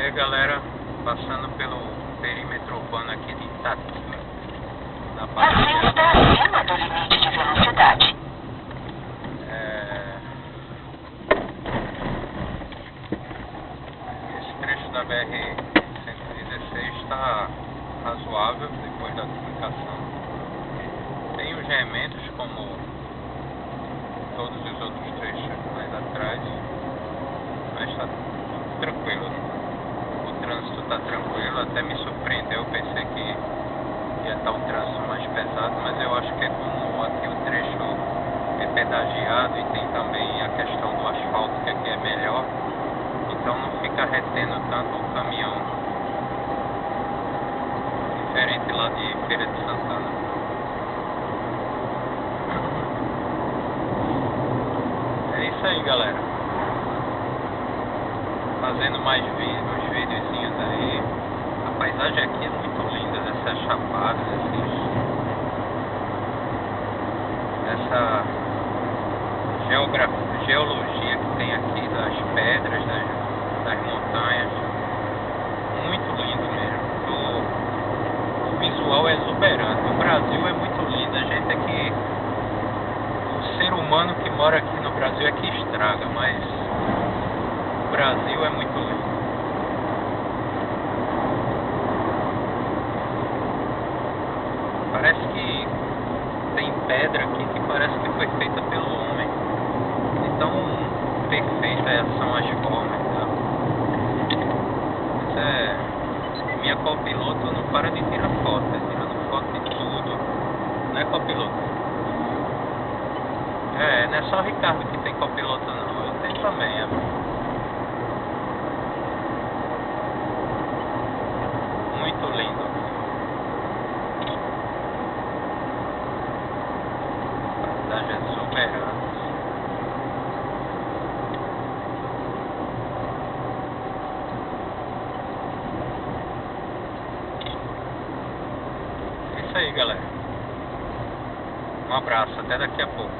aí galera, passando pelo perímetro urbano aqui de Itatinga, na Bahia. Você está acima do limite de velocidade. Esse trecho da BR-116 está razoável depois da duplicação. Tem os remendos como todos os outros trechos mais atrás, mas está tranquilo. O trânsito está tranquilo, até me surpreendeu, pensei que ia estar um trânsito mais pesado, mas eu acho que é como aqui o trecho é pedagiado e tem também a questão do asfalto, que aqui é melhor, então não fica retendo tanto o caminhão, diferente lá de Feira de Santana. É isso aí, galera, fazendo mais uns videozinhos aí. A paisagem aqui é muito linda, essas chapadas, essa geologia que tem aqui das pedras, das montanhas, muito lindo mesmo. O visual é exuberante. O Brasil é muito lindo. A gente aqui, o ser humano que mora aqui no Brasil é que estraga, mas o Brasil é muito lindo. Parece que tem pedra aqui que parece que foi feita pelo homem. Então perfeitas são as formas, tá? Mas minha copiloto não para de tirar foto, tirando foto de tudo, né, copiloto? Não é só o Ricardo que tem copiloto não, eu tenho também, Muito lindo. Paisagem exuberante. É isso aí, galera. Um abraço, até daqui a pouco.